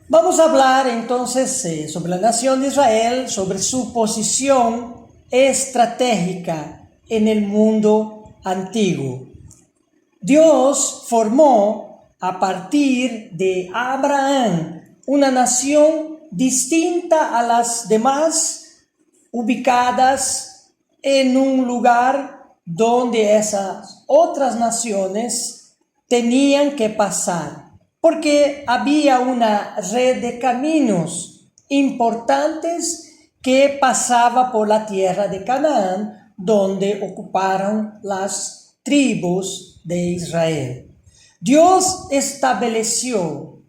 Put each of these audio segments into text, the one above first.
Vamos a hablar entonces sobre la nación de Israel, sobre su posición estratégica en el mundo antiguo. Dios formó a partir de Abraham una nación distinta a las demás, ubicadas en un lugar donde esas otras naciones tenían que pasar, porque había una red de caminos importantes que pasaba por la tierra de Canaán, donde ocuparon las tribus de Israel. Dios estableció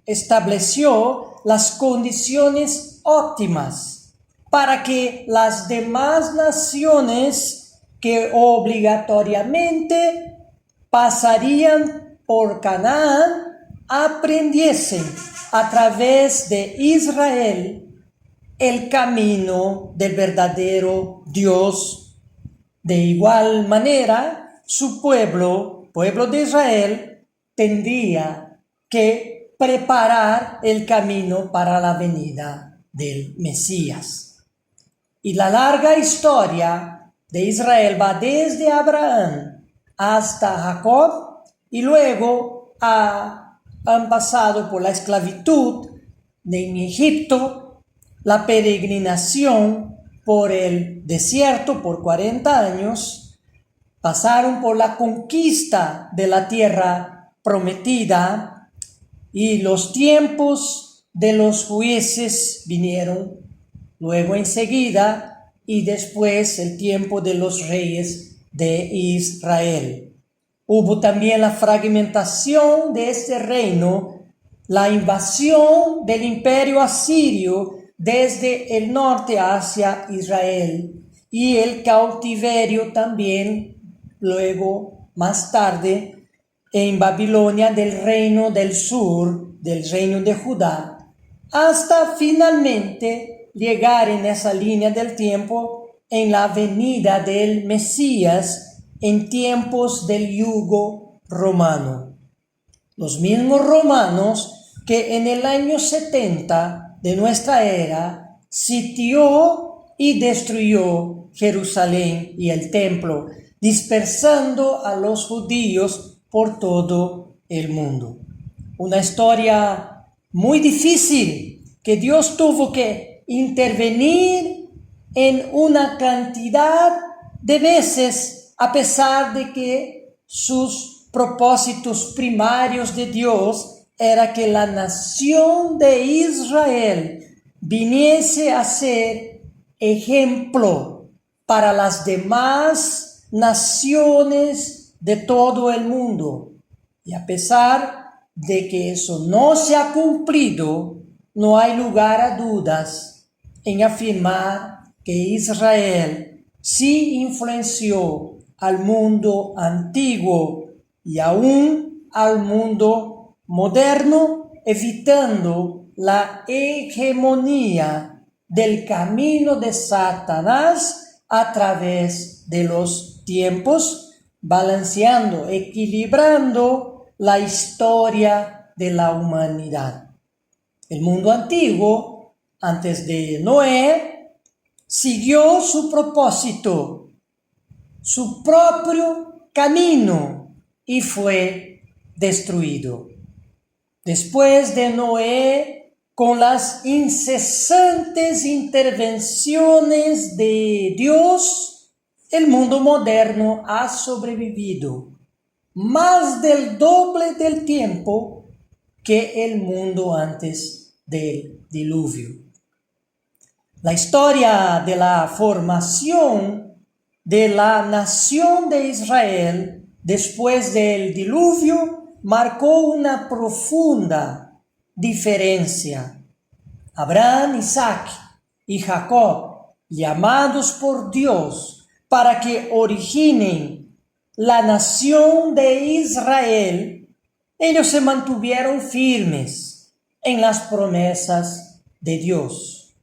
las condiciones óptimas para que las demás naciones que obligatoriamente pasarían por Canaán aprendiesen a través de Israel el camino del verdadero Dios. De igual manera, su pueblo de Israel, tendría que preparar el camino para la venida del Mesías. Y la larga historia de Israel va desde Abraham hasta Jacob, y luego han pasado por la esclavitud en Egipto, la peregrinación por el desierto por 40 años, pasaron por la conquista de la tierra prometida, y los tiempos de los jueces vinieron luego enseguida, y después el tiempo de los reyes de Israel. Hubo también la fragmentación de este reino, la invasión del imperio asirio desde el norte hacia Israel, y el cautiverio también, luego, más tarde, en Babilonia del reino del sur, del reino de Judá, hasta finalmente llegar en esa línea del tiempo en la venida del Mesías en tiempos del yugo romano. Los mismos romanos que en el año 70 de nuestra era sitió y destruyó Jerusalén y el templo, dispersando a los judíos por todo el mundo. Una historia muy difícil que Dios tuvo que intervenir en una cantidad de veces, a pesar de que sus propósitos primarios de Dios era que la nación de Israel viniese a ser ejemplo para las demás naciones de todo el mundo. Y a pesar de que eso no se ha cumplido, no hay lugar a dudas en afirmar que Israel sí influenció al mundo antiguo y aún al mundo moderno, evitando la hegemonía del camino de Satanás a través de los tiempos, balanceando, equilibrando la historia de la humanidad. El mundo antiguo, antes de Noé, siguió su propósito, su propio camino, y fue destruido. Después de Noé, con las incesantes intervenciones de Dios, el mundo moderno ha sobrevivido más del doble del tiempo que el mundo antes del diluvio. La historia de la formación de la nación de Israel después del diluvio marcó una profunda diferencia. Abraham, Isaac y Jacob, llamados por Dios para que originen la nación de Israel, ellos se mantuvieron firmes en las promesas de Dios.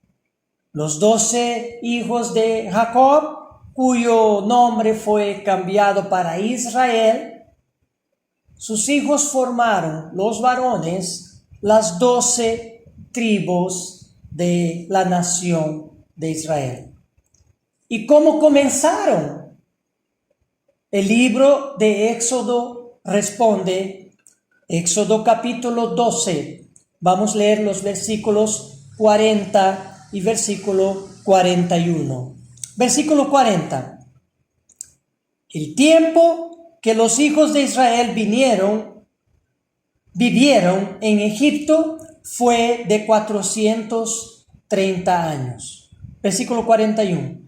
Los 12 hijos de Jacob, cuyo nombre fue cambiado para Israel, sus hijos formaron, los varones, las 12 tribus de la nación de Israel. ¿Y cómo comenzaron? El libro de Éxodo responde, Éxodo capítulo 12. Vamos a leer los versículos 40 y versículo 41. Versículo 40. El tiempo que los hijos de Israel vivieron en Egipto fue de 430 años. Versículo 41.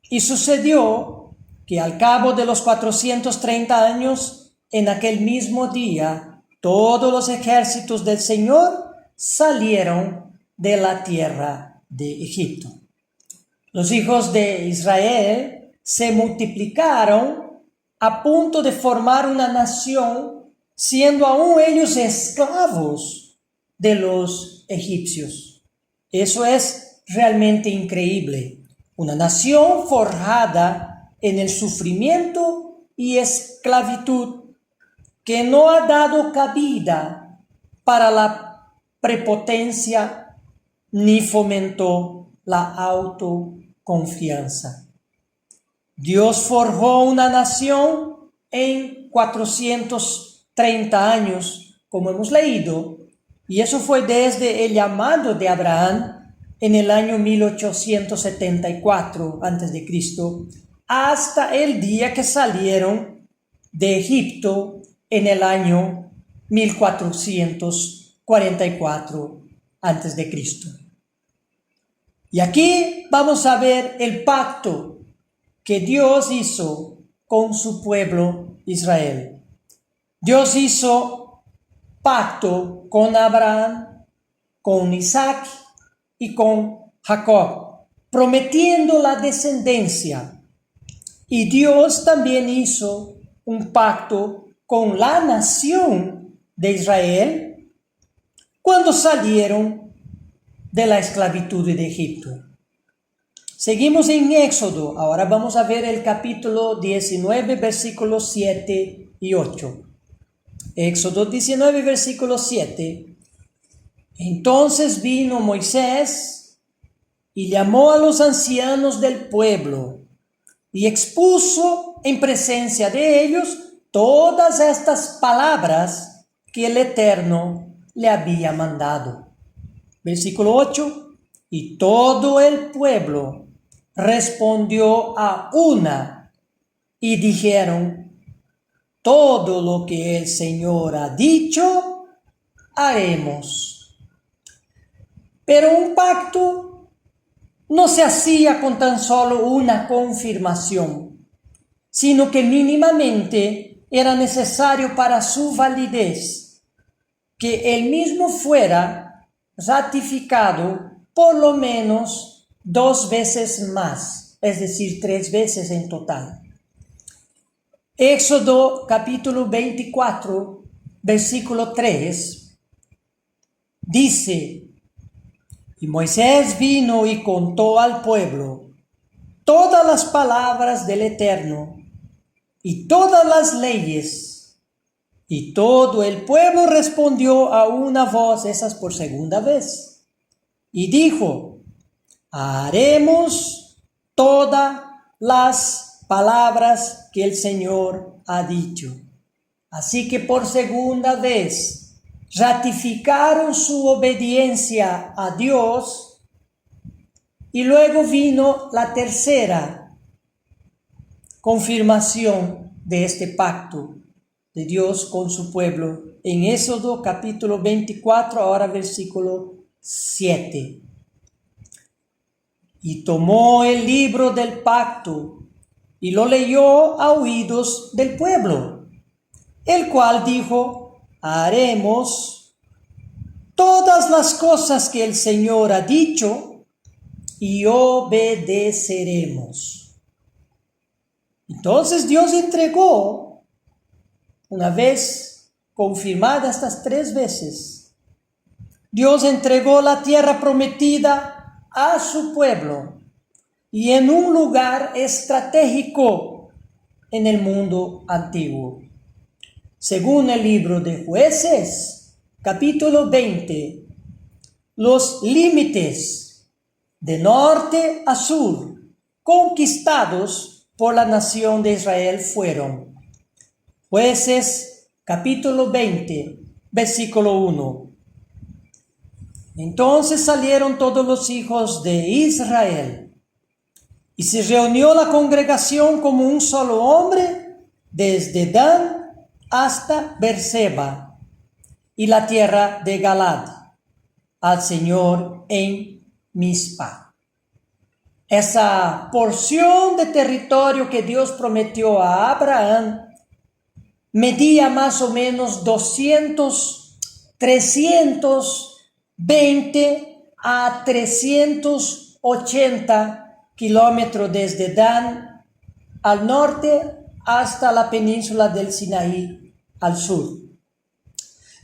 Y sucedió que al cabo de los 430 años, en aquel mismo día, todos los ejércitos del Señor salieron de la tierra de Egipto. Los hijos de Israel se multiplicaron a punto de formar una nación, siendo aún ellos esclavos de los egipcios. Eso es realmente increíble. Una nación forjada en el sufrimiento y esclavitud que no ha dado cabida para la prepotencia ni fomentó la autoconfianza. Dios forjó una nación en 430 años, como hemos leído, y eso fue desde el llamado de Abraham en el año 1874 a.C., hasta el día que salieron de Egipto en el año 1444 a.C. Y aquí vamos a ver el pacto que Dios hizo con su pueblo Israel. Dios hizo pacto con Abraham, con Isaac y con Jacob, prometiendo la descendencia. Y Dios también hizo un pacto con la nación de Israel cuando salieron de la esclavitud de Egipto. Seguimos en Éxodo. Ahora vamos a ver el capítulo 19, versículos 7 y 8. Éxodo 19, versículo 7. Entonces vino Moisés y llamó a los ancianos del pueblo y expuso en presencia de ellos todas estas palabras que el Eterno le había mandado. Versículo 8. Y todo el pueblo respondió a una y dijeron: todo lo que el Señor ha dicho, haremos. Pero un pacto no se hacía con tan solo una confirmación, sino que mínimamente era necesario para su validez que él mismo fuera ratificado por lo menos 2 veces más, es decir, 3 veces en total. Éxodo capítulo 24, versículo 3, dice: y Moisés vino y contó al pueblo todas las palabras del Eterno y todas las leyes. Y todo el pueblo respondió a una voz, esas por segunda vez, y dijo: haremos todas las palabras que el Señor ha dicho. Así que por segunda vez ratificaron su obediencia a Dios, y luego vino la tercera confirmación de este pacto de Dios con su pueblo en Éxodo capítulo 24, ahora versículo 7. Y tomó el libro del pacto y lo leyó a oídos del pueblo, el cual dijo: haremos todas las cosas que el Señor ha dicho y obedeceremos. Entonces Dios entregó, una vez confirmadas estas 3 veces, Dios entregó la tierra prometida a su pueblo y en un lugar estratégico en el mundo antiguo. Según el libro de Jueces, capítulo 20, los límites de norte a sur conquistados por la nación de Israel fueron: Jueces capítulo 20, versículo 1. Entonces salieron todos los hijos de Israel, y se reunió la congregación como un solo hombre, desde Dan hasta Beerseba y la tierra de Galad, al Señor en Mizpa. Esa porción de territorio que Dios prometió a Abraham medía más o menos 320 a 380 kilómetros desde Dan al norte hasta la península del Sinaí al sur.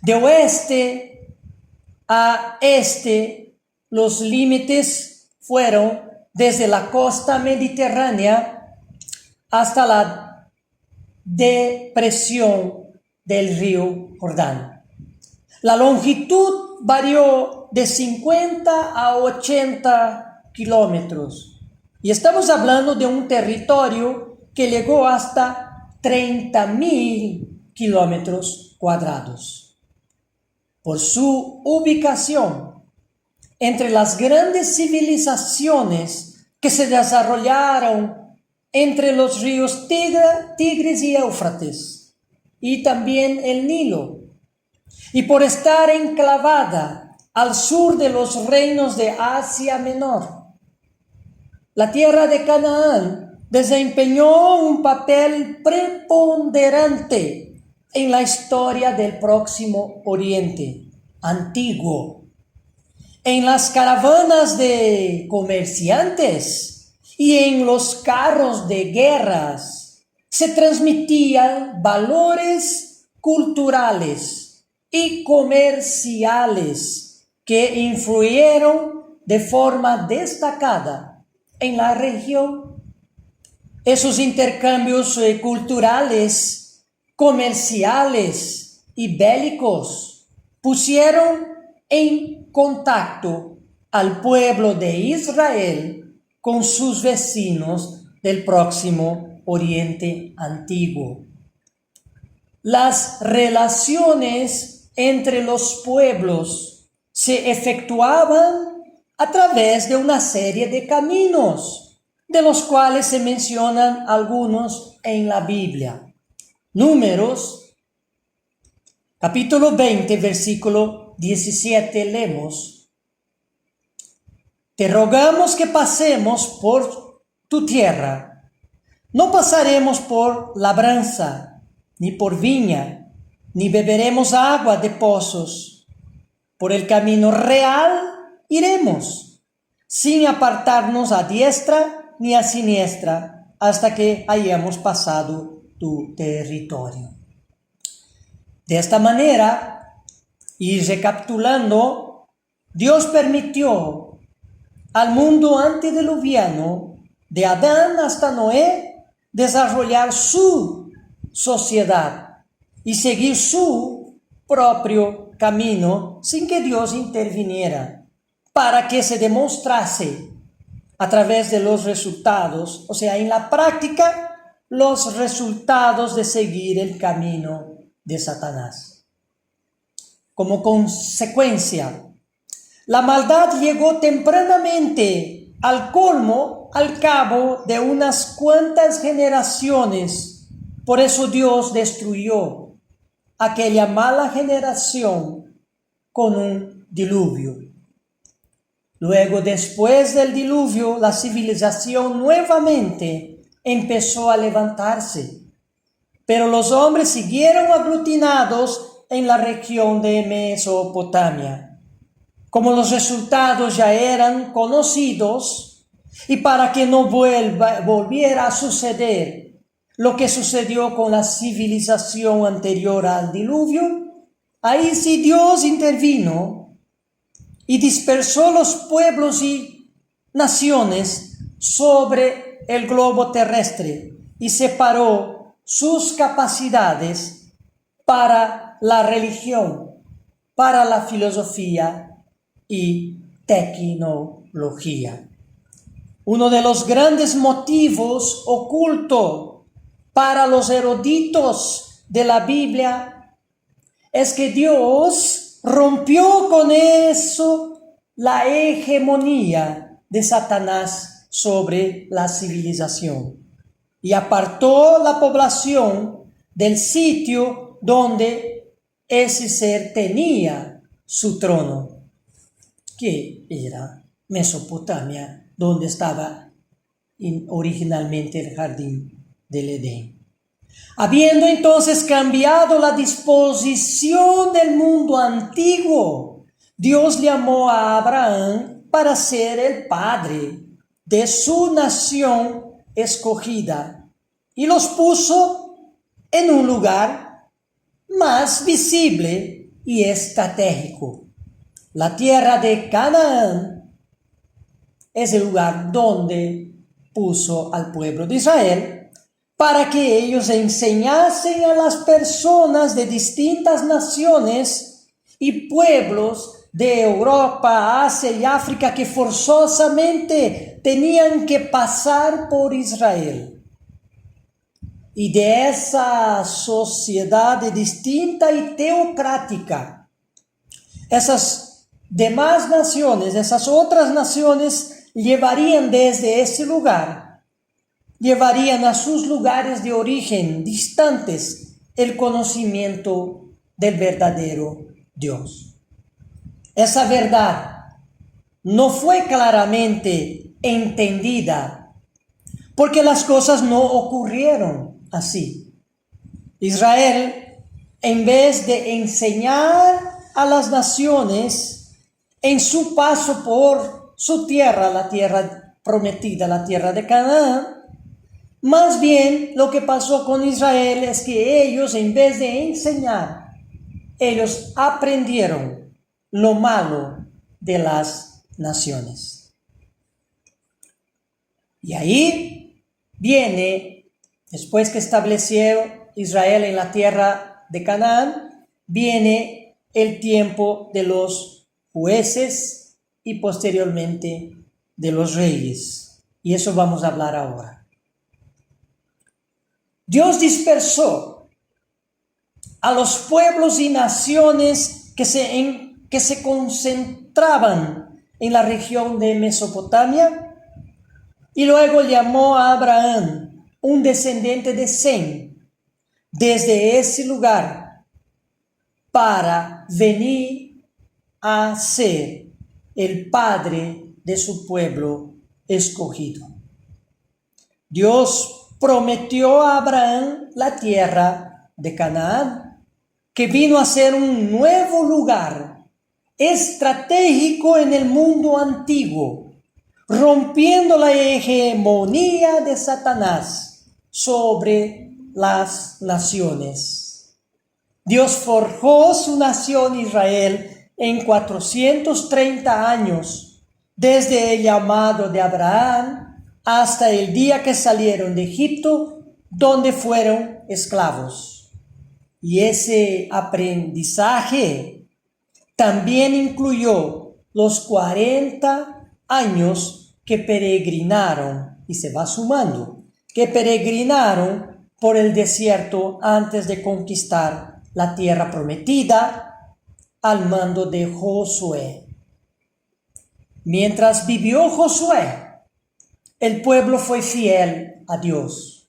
De oeste a este, los límites fueron desde la costa mediterránea hasta la depresión del río Jordán. La longitud varió de 50 a 80 kilómetros. Y estamos hablando de un territorio que llegó hasta 30.000 kilómetros cuadrados. Por su ubicación entre las grandes civilizaciones que se desarrollaron entre los ríos Tigris y Éufrates, y también el Nilo, y por estar enclavada al sur de los reinos de Asia Menor, la tierra de Canaán desempeñó un papel preponderante en la historia del Próximo Oriente antiguo. En las caravanas de comerciantes y en los carros de guerras se transmitían valores culturales y comerciales que influyeron de forma destacada en la región. Esos intercambios culturales, comerciales y bélicos pusieron en contacto al pueblo de Israel con sus vecinos del Próximo Oriente antiguo. Las relaciones entre los pueblos se efectuaban a través de una serie de caminos, de los cuales se mencionan algunos en la Biblia. Números, capítulo 20, versículo 17, leemos: Te rogamos que pasemos por tu tierra. No pasaremos por labranza, ni por viña, ni beberemos agua de pozos. Por el camino real iremos, sin apartarnos a diestra ni a siniestra, hasta que hayamos pasado tu territorio. De esta manera, y recapitulando, Dios permitió al mundo antediluviano, de Adán hasta Noé, desarrollar su sociedad y seguir su propio camino sin que Dios interviniera, para que se demostrase a través de los resultados, o sea, en la práctica, los resultados de seguir el camino de Satanás. Como consecuencia, la maldad llegó tempranamente al colmo al cabo de unas cuantas generaciones. Por eso Dios destruyó aquella mala generación con un diluvio. Luego, después del diluvio, la civilización nuevamente empezó a levantarse, pero los hombres siguieron aglutinados en la región de Mesopotamia. Como los resultados ya eran conocidos, y para que no volviera a suceder lo que sucedió con la civilización anterior al diluvio, ahí sí Dios intervino y dispersó los pueblos y naciones sobre el globo terrestre y separó sus capacidades para la religión, para la filosofía y tecnología. Uno de los grandes motivos ocultos para los eruditos de la Biblia es que Dios rompió con eso la hegemonía de Satanás sobre la civilización y apartó la población del sitio donde ese ser tenía su trono, que era Mesopotamia, donde estaba originalmente el jardín del Edén. Habiendo entonces cambiado la disposición del mundo antiguo, Dios llamó a Abraham para ser el padre de su nación escogida y los puso en un lugar más visible y estratégico. La tierra de Canaán es el lugar donde puso al pueblo de Israel para que ellos enseñasen a las personas de distintas naciones y pueblos de Europa, Asia y África que forzosamente tenían que pasar por Israel. Y de esa sociedad distinta y teocrática, esas demás naciones, esas otras naciones llevarían desde ese lugar, llevarían a sus lugares de origen distantes el conocimiento del verdadero Dios. Esa verdad no fue claramente entendida porque las cosas no ocurrieron así. Israel, en vez de enseñar a las naciones en su paso por su tierra, la tierra prometida, la tierra de Canaán, más bien lo que pasó con Israel es que ellos, en vez de enseñar, ellos aprendieron lo malo de las naciones. Y ahí viene, después que estableció Israel en la tierra de Canaán, viene el tiempo de los jueces y posteriormente de los reyes. Y eso vamos a hablar ahora. Dios dispersó a los pueblos y naciones que se concentraban en la región de Mesopotamia y luego llamó a Abraham, un descendiente de Sem, desde ese lugar para venir a ser el padre de su pueblo escogido. Dios prometió a Abraham la tierra de Canaán, que vino a ser un nuevo lugar estratégico en el mundo antiguo, rompiendo la hegemonía de Satanás sobre las naciones. Dios forjó su nación Israel en 430 años, desde el llamado de Abraham hasta el día que salieron de Egipto, donde fueron esclavos. Y ese aprendizaje también incluyó los 40 años que peregrinaron, y se va sumando, que peregrinaron por el desierto antes de conquistar la tierra prometida al mando de Josué. Mientras vivió Josué, el pueblo fue fiel a Dios.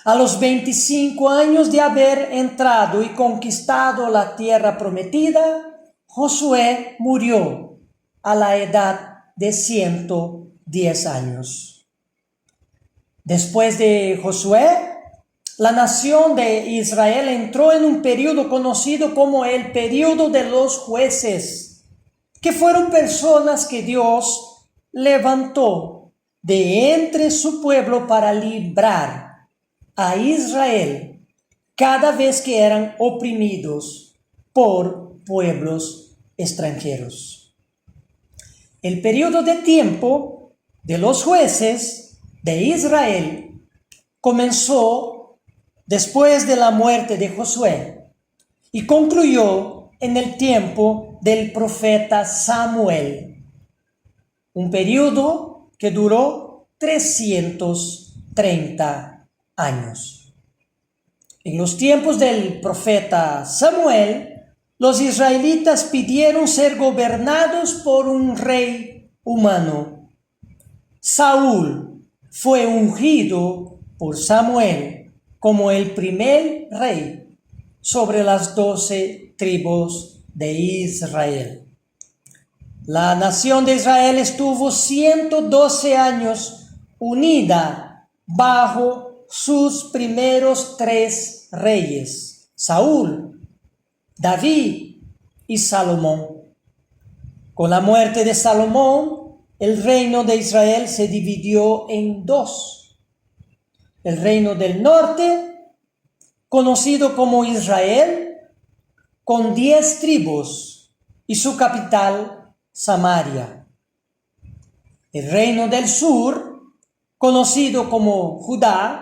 A los 25 años de haber entrado y conquistado la tierra prometida, Josué murió a la edad de 110 años. Después de Josué, la nación de Israel entró en un periodo conocido como el periodo de los jueces, que fueron personas que Dios levantó de entre su pueblo para librar a Israel cada vez que eran oprimidos por pueblos extranjeros. El periodo de tiempo de los jueces de Israel comenzó después de la muerte de Josué y concluyó en el tiempo del profeta Samuel, un periodo que duró 330 años. En los tiempos del profeta Samuel, los israelitas pidieron ser gobernados por un rey humano. Saúl fue ungido por Samuel como el primer rey sobre las 12 tribus de Israel. La nación de Israel estuvo 112 años unida bajo sus primeros 3 reyes, Saúl, David y Salomón. Con la muerte de Salomón, el reino de Israel se dividió en 2. El reino del norte, conocido como Israel, con 10 tribus y su capital, Samaria. El reino del sur, conocido como Judá,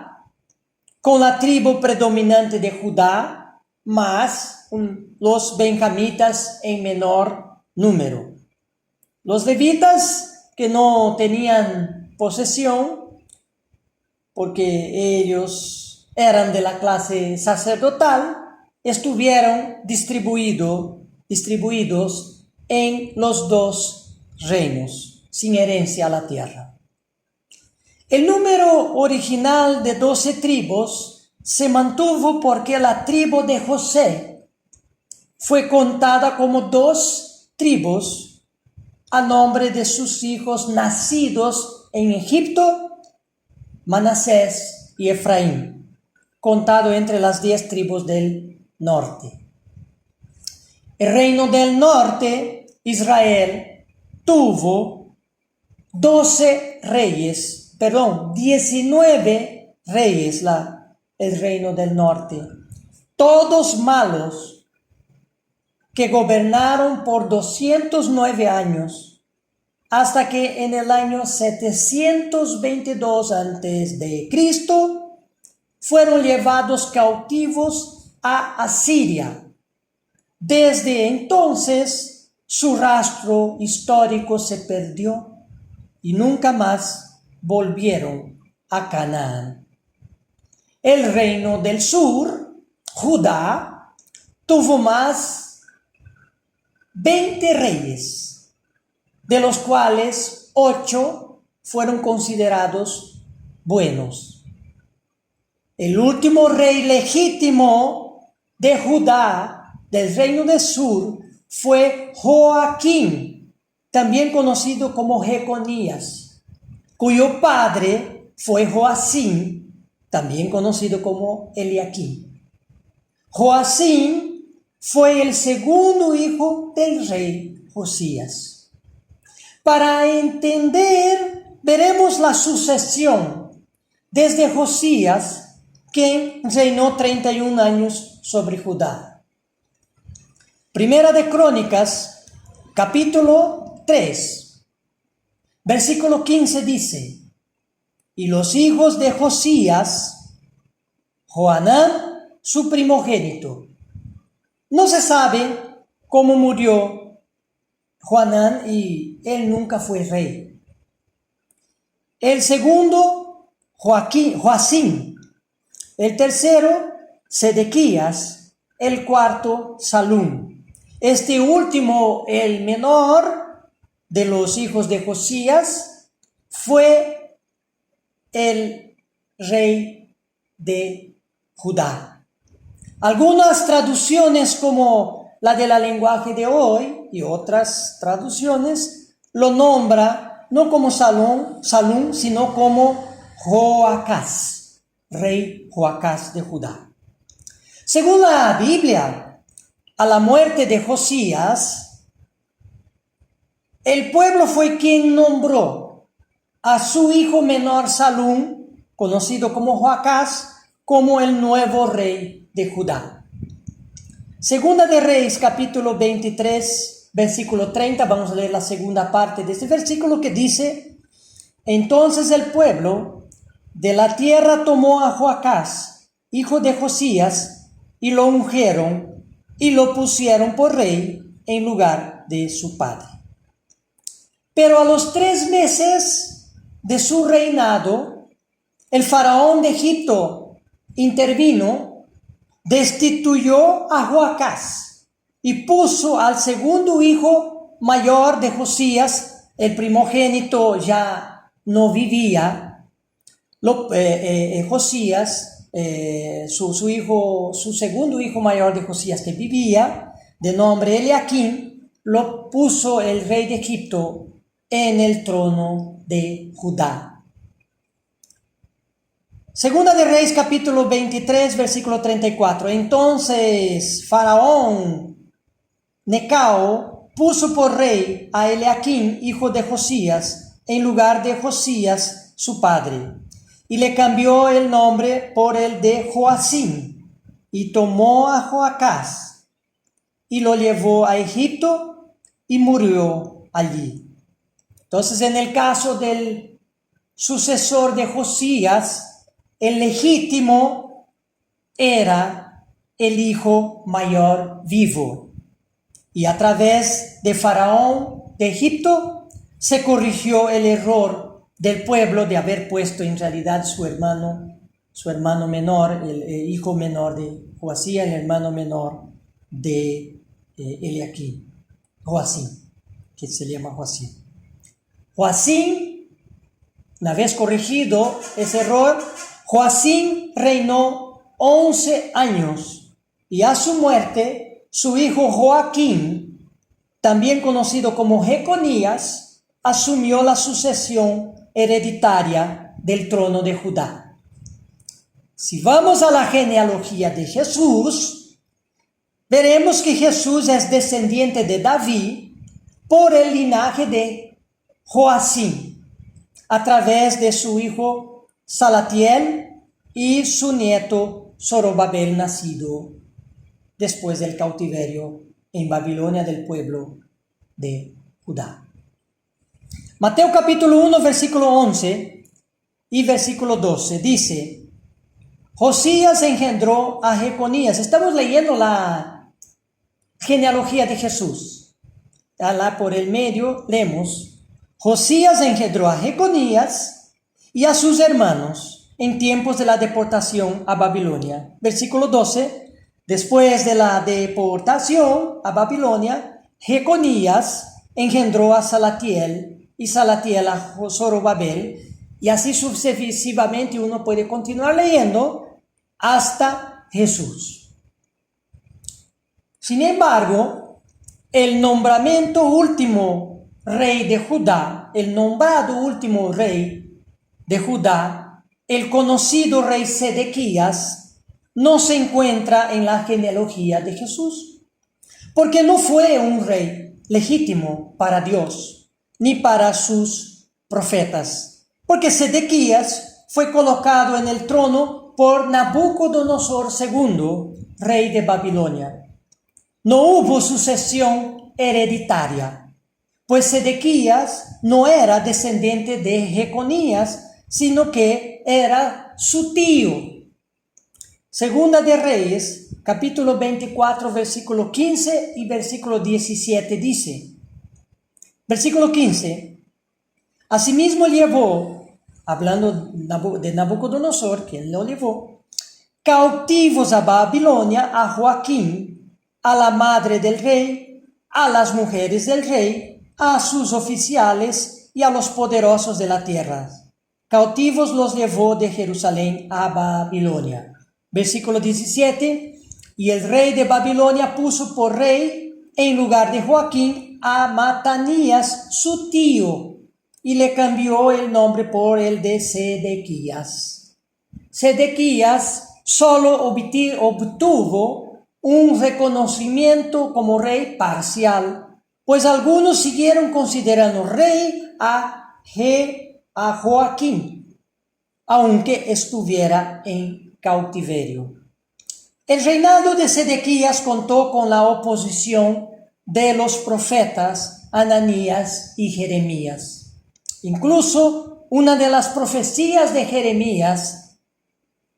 con la tribu predominante de Judá, más los benjamitas en menor número. Los levitas, que no tenían posesión, porque ellos eran de la clase sacerdotal, estuvieron distribuidos en los 2 reinos, sin herencia a la tierra. El número original de 12 tribus se mantuvo porque la tribu de José fue contada como 2 tribus a nombre de sus hijos nacidos en Egipto, Manasés y Efraín, contado entre las 10 tribus del norte. El reino del norte, Israel, tuvo 19 reyes, el reino del norte, todos malos, que gobernaron por 209 años, hasta que en el año 722 a.C. fueron llevados cautivos a Asiria. Desde entonces, su rastro histórico se perdió y nunca más volvieron a Canaán. El reino del sur, Judá, tuvo más 20 reyes, de los cuales 8 fueron considerados buenos. El último rey legítimo de Judá, del reino del sur, fue Joaquín, también conocido como Jeconías, cuyo padre fue Joacim, también conocido como Eliaquim. Joacim fue el segundo hijo del rey Josías. Para entender, veremos la sucesión desde Josías, quien reinó 31 años sobre Judá. Primera de Crónicas, capítulo 3, versículo 15 dice: y los hijos de Josías, Joanán, su primogénito. No se sabe cómo murió Joanán y él nunca fue rey. El segundo, Joacim. El tercero, Sedequías. El cuarto, Salum. Este último, el menor de los hijos de Josías, fue el rey de Judá. Algunas traducciones, como la de la lenguaje de hoy y otras traducciones, lo nombra no como Salum, sino como Joacás, rey Joacás de Judá. Según la Biblia, a la muerte de Josías, el pueblo fue quien nombró a su hijo menor Salum, conocido como Joacás, como el nuevo rey de Judá. Segunda de Reyes, capítulo 23, versículo 30, vamos a leer la segunda parte de este versículo que dice: entonces el pueblo de la tierra tomó a Joacás, hijo de Josías, y lo ungieron y lo pusieron por rey en lugar de su padre. Pero a los 3 meses de su reinado, el faraón de Egipto intervino, destituyó a Joacás y puso al segundo hijo mayor de Josías, el primogénito ya no vivía, Josías, su segundo hijo mayor de Josías que vivía, de nombre Eliaquim, lo puso el rey de Egipto en el trono de Judá. Segunda de Reyes capítulo 23 versículo 34. Entonces Faraón Necao puso por rey a Eliaquim, hijo de Josías, en lugar de Josías, su padre, y le cambió el nombre por el de Joacim, y tomó a Joacás, y lo llevó a Egipto, y murió allí. Entonces, en el caso del sucesor de Josías, el legítimo era el hijo mayor vivo. Y a través de Faraón de Egipto se corrigió el error del pueblo de haber puesto en realidad su hermano menor, el hijo menor de Joacim, el hermano menor de Eliaquim, Joacim, que se llama Joacim. Joacim, una vez corregido ese error, Joacim reinó 11 años y a su muerte, su hijo Joaquín, también conocido como Jeconías, asumió la sucesión hereditaria del trono de Judá. Si vamos a la genealogía de Jesús, veremos que Jesús es descendiente de David por el linaje de Joacim, a través de su hijo Salatiel y su nieto Zorobabel, nacido después del cautiverio en Babilonia del pueblo de Judá. Mateo capítulo 1, versículo 11 y versículo 12 dice: Josías engendró a Jeconías. Estamos leyendo la genealogía de Jesús. Por el medio leemos: Josías engendró a Jeconías y a sus hermanos en tiempos de la deportación a Babilonia. Versículo 12. Después de la deportación a Babilonia, Jeconías engendró a Salatiel y Salatiel a Zorobabel, y así sucesivamente uno puede continuar leyendo hasta Jesús. Sin embargo, el nombramiento último rey de Judá, el nombrado último rey de Judá, el conocido rey Sedequías, no se encuentra en la genealogía de Jesús, porque no fue un rey legítimo para Dios, ni para sus profetas, porque Sedequías fue colocado en el trono por Nabucodonosor II, rey de Babilonia. No hubo sucesión hereditaria, pues Sedequías no era descendiente de Jeconías, sino que era su tío. Segunda de Reyes, capítulo 24, versículo 15 y versículo 17 dice, versículo 15, asimismo llevó, hablando de Nabucodonosor, quien lo llevó, cautivos a Babilonia a Joaquín, a la madre del rey, a las mujeres del rey, a sus oficiales y a los poderosos de la tierra. Cautivos los llevó de Jerusalén a Babilonia. Versículo 17. Y el rey de Babilonia puso por rey en lugar de Joaquín a Matanías, su tío, y le cambió el nombre por el de Sedequías. Sedequías solo obtuvo un reconocimiento como rey parcial, pues algunos siguieron considerando rey a Joaquín, aunque estuviera en cautiverio. El reinado de Sedequías contó con la oposición de los profetas Ananías y Jeremías. Incluso una de las profecías de Jeremías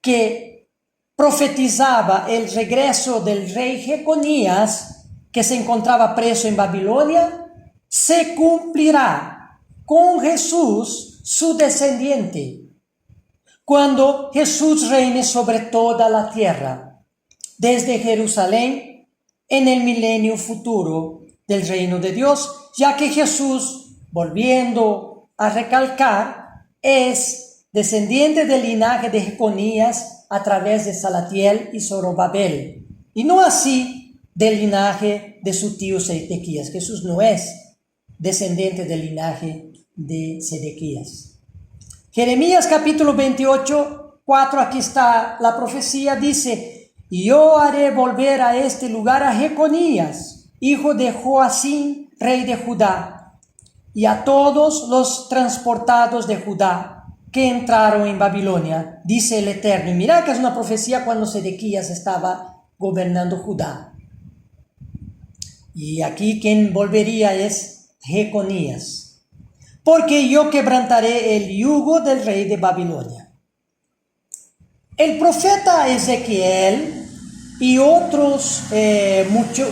que profetizaba el regreso del rey Jeconías, que se encontraba preso en Babilonia, se cumplirá con Jesús, su descendiente, cuando Jesús reine sobre toda la tierra, desde Jerusalén, en el milenio futuro del reino de Dios, ya que Jesús, volviendo a recalcar, es descendiente del linaje de Jeconías a través de Salatiel y Zorobabel, y no así del linaje de su tío Sedequías. Jesús no es descendiente del linaje de Sedequías. Jeremías capítulo 28, 4, aquí está la profecía, dice: yo haré volver a este lugar a Jeconías, hijo de Joacim, rey de Judá, y a todos los transportados de Judá que entraron en Babilonia, dice el Eterno. Y mira que es una profecía cuando Sedequías estaba gobernando Judá. Y aquí quien volvería es Jeconías. Porque yo quebrantaré el yugo del rey de Babilonia. El profeta Ezequiel y otros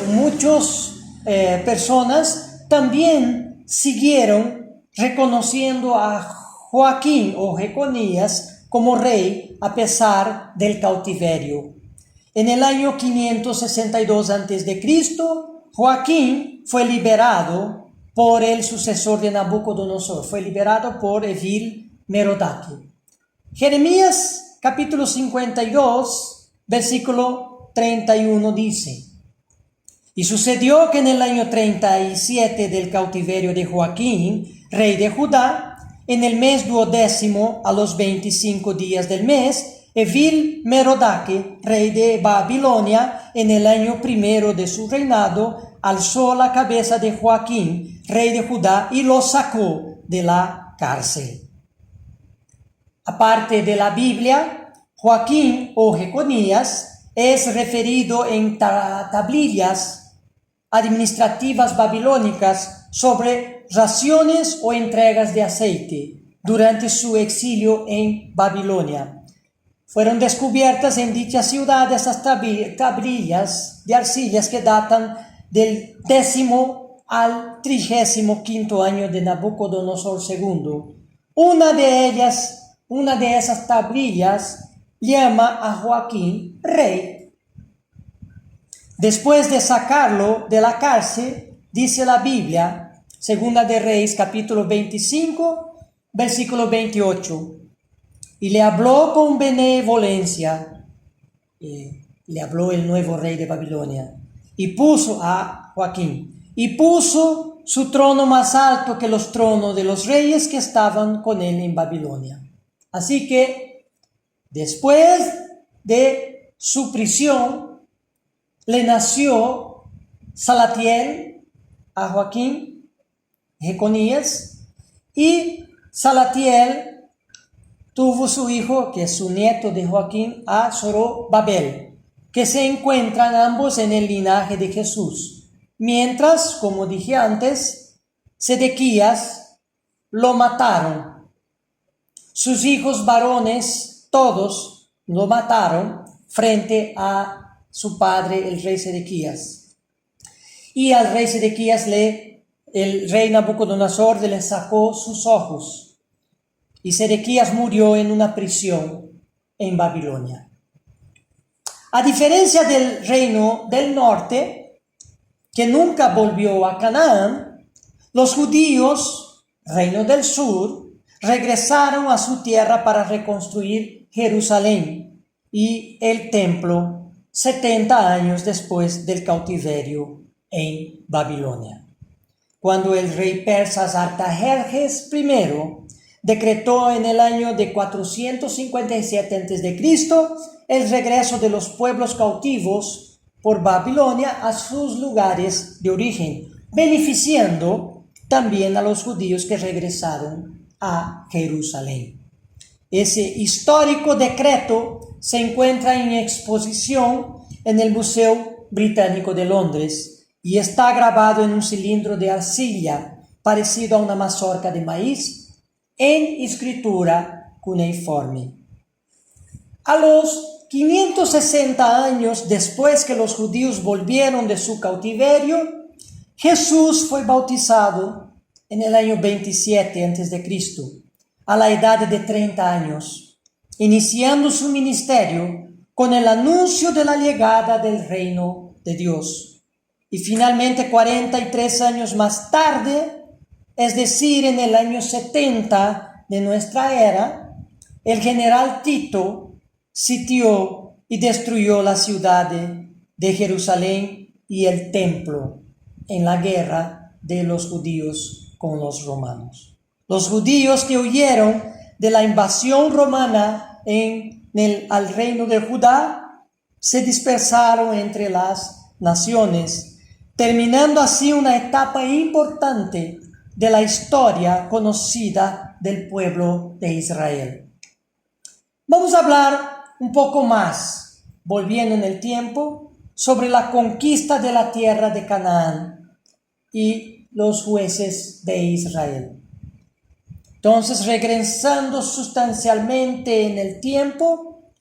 muchos personas también siguieron reconociendo a Joaquín o Jeconías como rey a pesar del cautiverio. En el año 562 a.C., Joaquín fue liberado por el sucesor de Nabucodonosor, fue liberado por Evil Merodach. Jeremías capítulo 52, versículo 31 dice: y sucedió que en el año 37 del cautiverio de Joaquín, rey de Judá, en el mes 12, a los 25 días del mes, Evil Merodach, rey de Babilonia, en el año 1 de su reinado, alzó la cabeza de Joaquín, rey de Judá, y lo sacó de la cárcel. Aparte de la Biblia, Joaquín o Jeconías es referido en tablillas administrativas babilónicas sobre raciones o entregas de aceite durante su exilio en Babilonia. Fueron descubiertas en dicha ciudad estas tablillas de arcillas que datan del 10º al 35º año de Nabucodonosor II. Una de esas tablillas llama a Joaquín rey. Después de sacarlo de la cárcel, dice la Biblia, Segunda de Reyes, capítulo 25, versículo 28, y le habló con benevolencia, le habló el nuevo rey de Babilonia, y puso a Joaquín, y puso su trono más alto que los tronos de los reyes que estaban con él en Babilonia. Así que, después de su prisión, le nació Salatiel a Joaquín, Jeconías, y Salatiel tuvo su hijo, que es su nieto de Joaquín, a Zorobabel, que se encuentran ambos en el linaje de Jesús. Mientras, como dije antes, Sedequías lo mataron. Sus hijos varones, todos lo mataron frente a su padre, el rey Sedequías. Y al rey Sedequías el rey Nabucodonosor le sacó sus ojos. Y Sedequías murió en una prisión en Babilonia. A diferencia del reino del norte, que nunca volvió a Canaán, los judíos, reino del sur, regresaron a su tierra para reconstruir Jerusalén y el templo 70 años después del cautiverio en Babilonia. Cuando el rey persa Artajerjes I decretó en el año de 457 a.C. el regreso de los pueblos cautivos por Babilonia a sus lugares de origen, beneficiando también a los judíos que regresaron a Jerusalén. Ese histórico decreto se encuentra en exposición en el Museo Británico de Londres y está grabado en un cilindro de arcilla parecido a una mazorca de maíz en escritura cuneiforme. A los 560 años después que los judíos volvieron de su cautiverio, Jesús fue bautizado en el año 27 a.C., a la edad de 30 años, iniciando su ministerio con el anuncio de la llegada del reino de Dios. Y finalmente 43 años más tarde, es decir, en el año 70 de nuestra era, el general Tito sitió y destruyó la ciudad de Jerusalén y el templo en la guerra de los judíos con los romanos. Los judíos que huyeron de la invasión romana al reino de Judá se dispersaron entre las naciones, terminando así una etapa importante de la historia conocida del pueblo de Israel. Vamos a hablar un poco más, volviendo en el tiempo, sobre la conquista de la tierra de Canaán y los jueces de Israel. Entonces, regresando sustancialmente en el tiempo,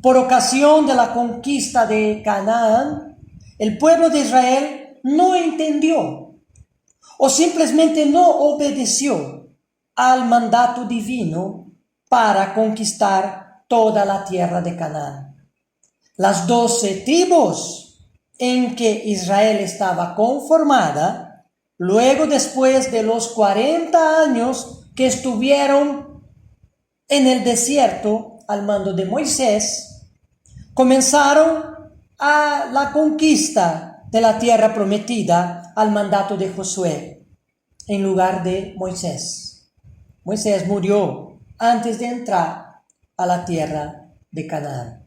por ocasión de la conquista de Canaán, el pueblo de Israel no entendió o simplemente no obedeció al mandato divino para conquistar toda la tierra de Canaán. Las 12 tribus en que Israel estaba conformada, luego después de los 40 años que estuvieron en el desierto al mando de Moisés, comenzaron a la conquista de la tierra prometida al mandato de Josué en lugar de Moisés. Moisés murió antes de entrar a la tierra de Canaán.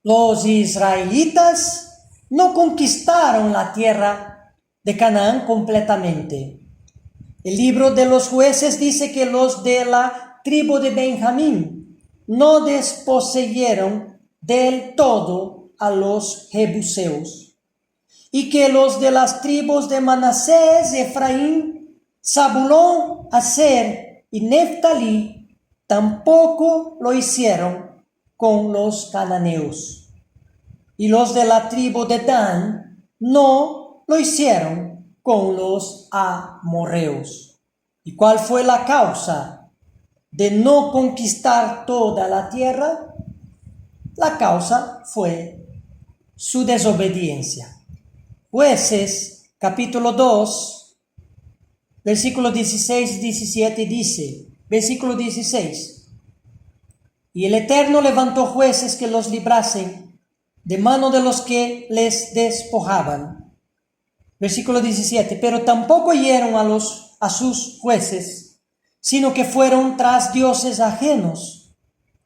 Los israelitas no conquistaron la tierra de Canaán completamente. El libro de los Jueces dice que los de la tribu de Benjamín no desposeyeron del todo a los jebuseos, y que los de las tribus de Manasés, Efraín, Zabulón, Aser y Neftalí tampoco lo hicieron con los cananeos. Y los de la tribu de Dan no lo hicieron con los amorreos. ¿Y cuál fue la causa de no conquistar toda la tierra? La causa fue su desobediencia. Jueces, capítulo 2, versículo 16 y 17 dice, versículo 16, y el Eterno levantó jueces que los librasen de mano de los que les despojaban. Versículo 17, pero tampoco oyeron a sus jueces, sino que fueron tras dioses ajenos,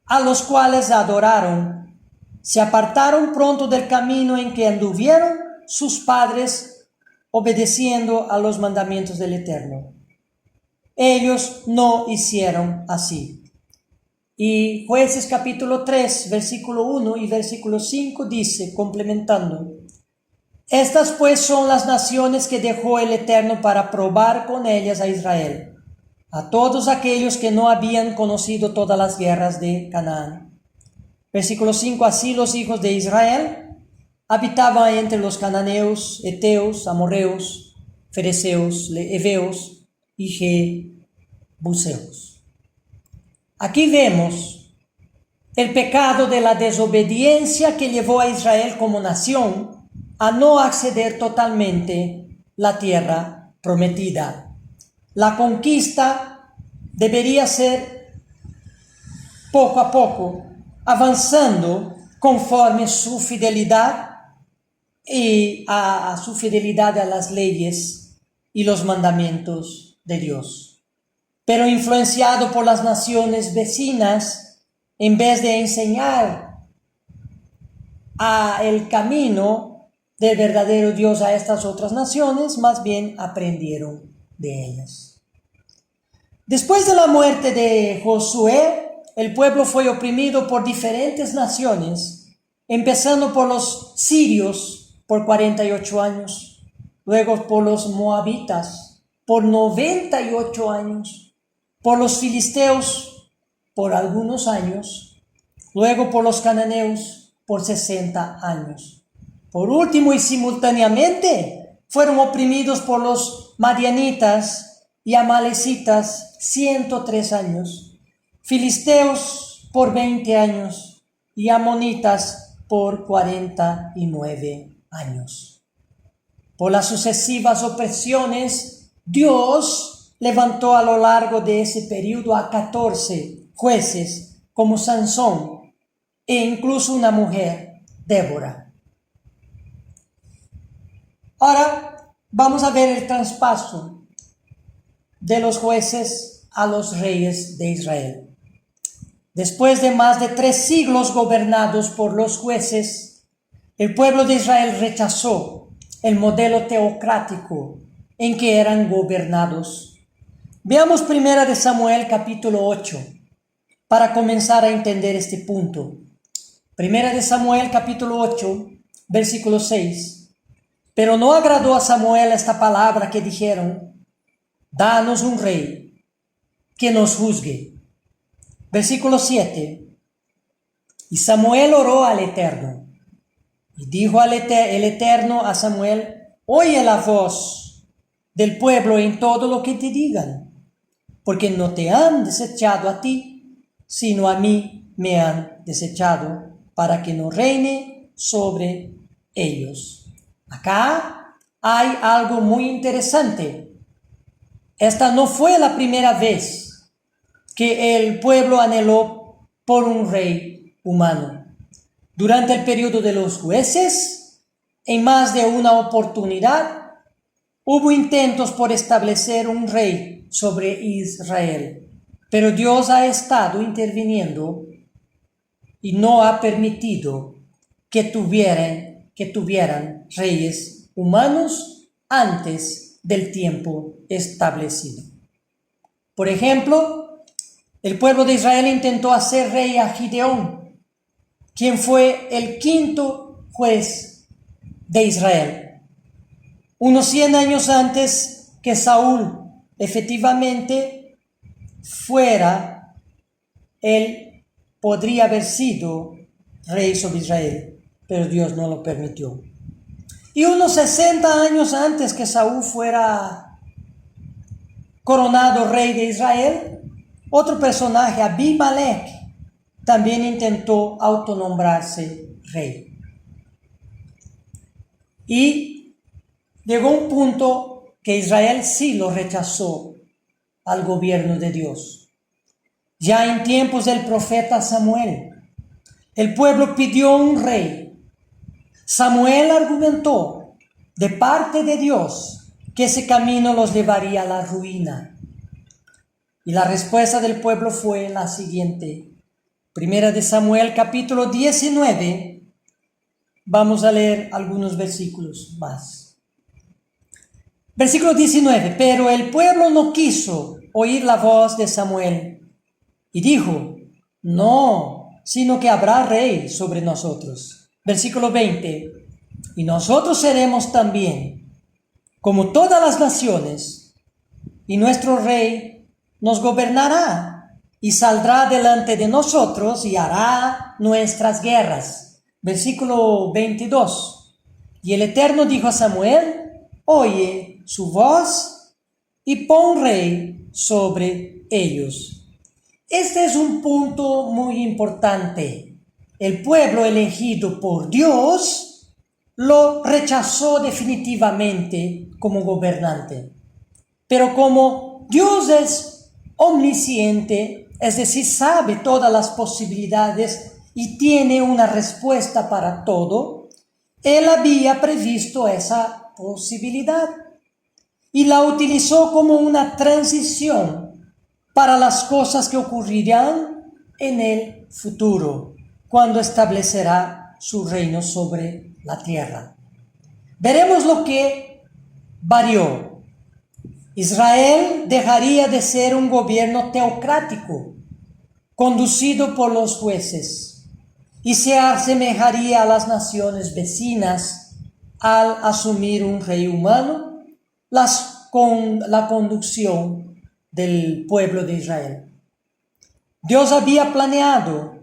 a los cuales adoraron. Se apartaron pronto del camino en que anduvieron sus padres, obedeciendo a los mandamientos del Eterno. Ellos no hicieron así. Y Jueces capítulo 3, versículo 1 y versículo 5 dice, complementando, estas pues son las naciones que dejó el Eterno para probar con ellas a Israel, a todos aquellos que no habían conocido todas las guerras de Canaán. Versículo 5, así los hijos de Israel habitaban entre los cananeos, heteos, amorreos, fereceos, heveos y jebuseos. Aquí vemos el pecado de la desobediencia que llevó a Israel como nación a no acceder totalmente la tierra prometida. La conquista debería ser poco a poco, avanzando conforme su fidelidad y a su fidelidad a las leyes y los mandamientos de Dios. Pero influenciado por las naciones vecinas, en vez de enseñar el camino del verdadero Dios a estas otras naciones, más bien aprendieron de ellas. Después de la muerte de Josué, el pueblo fue oprimido por diferentes naciones, empezando por los sirios por 48 años, luego por los moabitas por 98 años, por los filisteos por algunos años, luego por los cananeos por 60 años. Por último y simultáneamente fueron oprimidos por los madianitas y amalecitas 103 años, filisteos por 20 años y amonitas por 49 años. Por las sucesivas opresiones, Dios levantó a lo largo de ese periodo a 14 jueces como Sansón e incluso una mujer, Débora. Ahora vamos a ver el traspaso de los jueces a los reyes de Israel. Después de más de 3 siglos gobernados por los jueces, el pueblo de Israel rechazó el modelo teocrático en que eran gobernados. Veamos 1 Samuel capítulo 8 para comenzar a entender este punto. 1 Samuel capítulo 8, versículo 6. Pero no agradó a Samuel esta palabra que dijeron: danos un rey que nos juzgue. Versículo 7. Y Samuel oró al Eterno, y dijo el Eterno a Samuel: oye la voz del pueblo en todo lo que te digan, porque no te han desechado a ti, sino a mí me han desechado, para que no reine sobre ellos. Acá hay algo muy interesante. Esta no fue la primera vez que el pueblo anheló por un rey humano. Durante el periodo de los jueces, en más de una oportunidad, hubo intentos por establecer un rey sobre Israel, pero Dios ha estado interviniendo y no ha permitido que tuvieran reyes humanos antes del tiempo establecido. Por ejemplo, el pueblo de Israel intentó hacer rey a Gideón, quien fue el 5º juez de Israel. Unos 100 años antes que Saúl efectivamente fuera, él podría haber sido rey sobre Israel, pero Dios no lo permitió. Y unos 60 años antes que Saúl fuera coronado rey de Israel, otro personaje, Abimelech, también intentó autonombrarse rey. Y llegó un punto que Israel sí lo rechazó al gobierno de Dios. Ya en tiempos del profeta Samuel, el pueblo pidió un rey. Samuel argumentó de parte de Dios que ese camino los llevaría a la ruina. Y la respuesta del pueblo fue la siguiente. 1 Samuel capítulo 19. Vamos a leer algunos versículos más. Versículo 19. Pero el pueblo no quiso oír la voz de Samuel y dijo: no, sino que habrá rey sobre nosotros. Versículo 20. Y nosotros seremos también como todas las naciones, y nuestro rey nos gobernará y saldrá delante de nosotros y hará nuestras guerras. Versículo 22. Y el Eterno dijo a Samuel: oye su voz y pon rey sobre ellos. Este es un punto muy importante. El pueblo elegido por Dios lo rechazó definitivamente como gobernante. Pero como Dios es omnisciente, es decir, sabe todas las posibilidades y tiene una respuesta para todo, Él había previsto esa posibilidad y la utilizó como una transición para las cosas que ocurrirán en el futuro, cuando establecerá su reino sobre la tierra. Veremos lo que varió. Israel dejaría de ser un gobierno teocrático, conducido por los jueces, y se asemejaría a las naciones vecinas al asumir un rey humano con la conducción del pueblo de Israel. Dios había planeado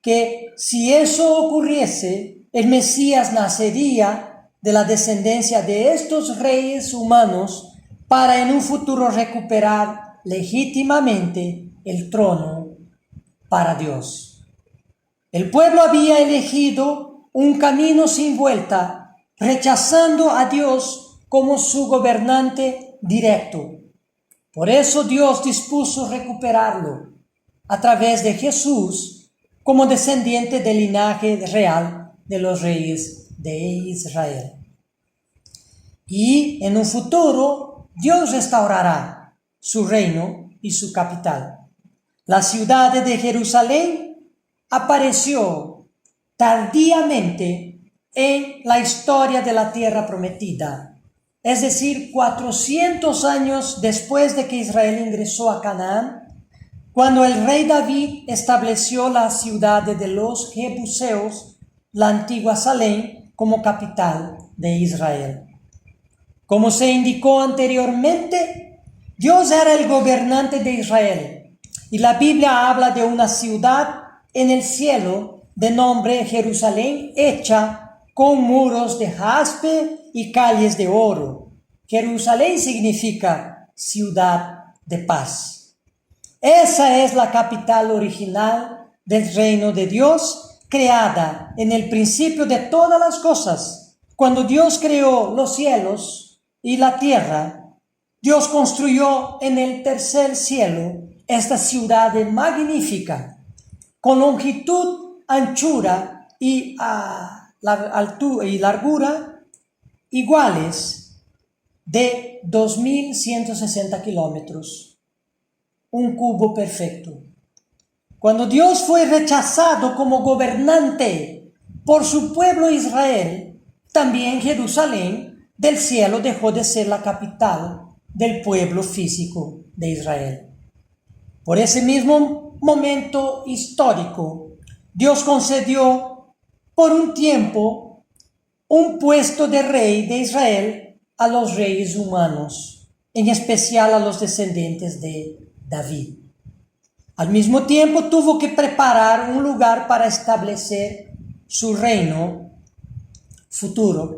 que si eso ocurriese, el Mesías nacería de la descendencia de estos reyes humanos para en un futuro recuperar legítimamente el trono para Dios. El pueblo había elegido un camino sin vuelta, rechazando a Dios como su gobernante directo. Por eso Dios dispuso recuperarlo a través de Jesús como descendiente del linaje real de los reyes de Israel. Y en un futuro Dios restaurará su reino y su capital. La ciudad de Jerusalén apareció tardíamente en la historia de la tierra prometida, es decir, 400 años después de que Israel ingresó a Canaán, cuando el rey David estableció la ciudad de los Jebuseos, la antigua Salem, como capital de Israel. Como se indicó anteriormente, Dios era el gobernante de Israel, y la Biblia habla de una ciudad en el cielo de nombre Jerusalén, hecha con muros de jaspe y calles de oro. Jerusalén significa ciudad de paz. Esa es la capital original del reino de Dios, creada en el principio de todas las cosas. Cuando Dios creó los cielos y la tierra, Dios construyó en el tercer cielo esta ciudad magnífica, con longitud, anchura y largura iguales de 2.160 kilómetros. Un cubo perfecto. Cuando Dios fue rechazado como gobernante por su pueblo Israel, también Jerusalén del cielo dejó de ser la capital del pueblo físico de Israel. Por ese mismo momento histórico, Dios concedió por un tiempo un puesto de rey de Israel a los reyes humanos, en especial a los descendientes de David. Al mismo tiempo tuvo que preparar un lugar para establecer su reino futuro.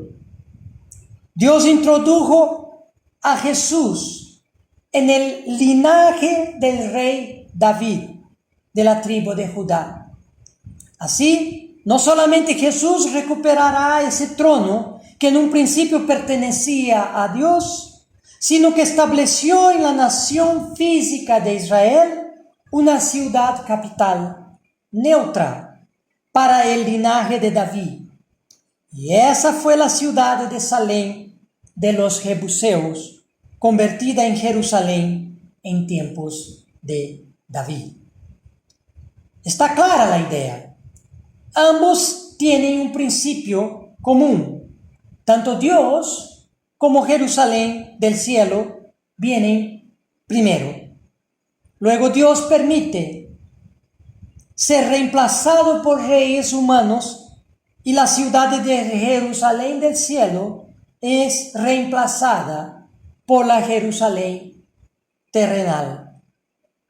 Dios introdujo a Jesús en el linaje del rey David, de la tribu de Judá. Así, no solamente Jesús recuperará ese trono que en un principio pertenecía a Dios, sino que estableció en la nación física de Israel una ciudad capital neutra para el linaje de David. Y esa fue la ciudad de Salem de los Jebuseos, convertida en Jerusalén en tiempos de David. Está clara la idea. Ambos tienen un principio común. Tanto Dios como Jerusalén del cielo vienen primero. Luego Dios permite ser reemplazado por reyes humanos y la ciudad de Jerusalén del cielo es reemplazada por la Jerusalén terrenal.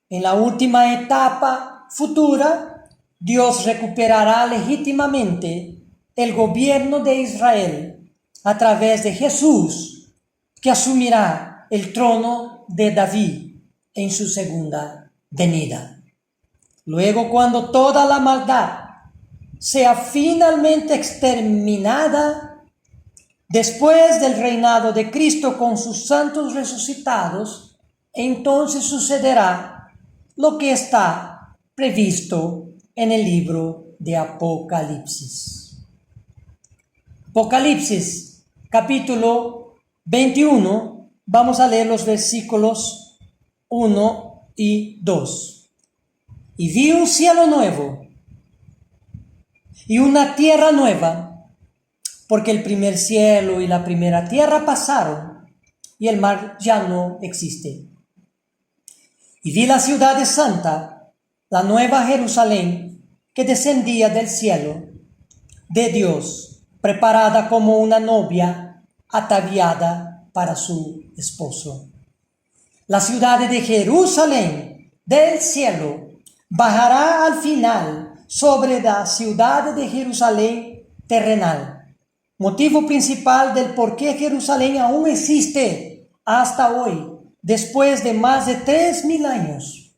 En la última etapa futura, Dios recuperará legítimamente el gobierno de Israel a través de Jesús, que asumirá el trono de David en su segunda venida. Luego, cuando toda la maldad sea finalmente exterminada, después del reinado de Cristo con sus santos resucitados, entonces sucederá lo que está previsto en el libro de Apocalipsis. Apocalipsis, capítulo 21, vamos a leer los versículos 1 y 2. Y vi un cielo nuevo y una tierra nueva, porque el primer cielo y la primera tierra pasaron, y el mar ya no existe. Y vi la ciudad santa, la nueva Jerusalén, que descendía del cielo de Dios, preparada como una novia ataviada para su esposo. La ciudad de Jerusalén del cielo bajará al final sobre la ciudad de Jerusalén terrenal. Motivo principal del por qué Jerusalén aún existe hasta hoy, después de más de 3000 años,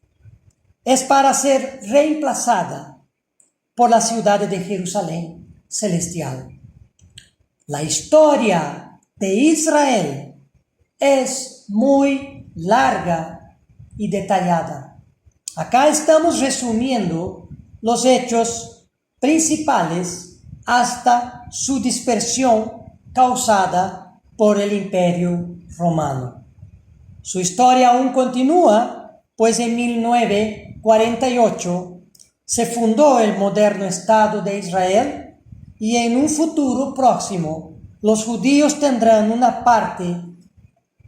es para ser reemplazada por la ciudad de Jerusalén celestial. La historia de Israel es muy larga y detallada. Acá estamos resumiendo los hechos principales hasta su dispersión causada por el Imperio Romano. Su historia aún continúa, pues en 1948 se fundó el moderno Estado de Israel y en un futuro próximo los judíos tendrán una parte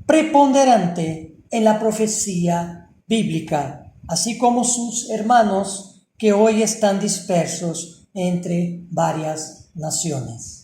preponderante en la profecía bíblica, así como sus hermanos que hoy están dispersos entre varias naciones.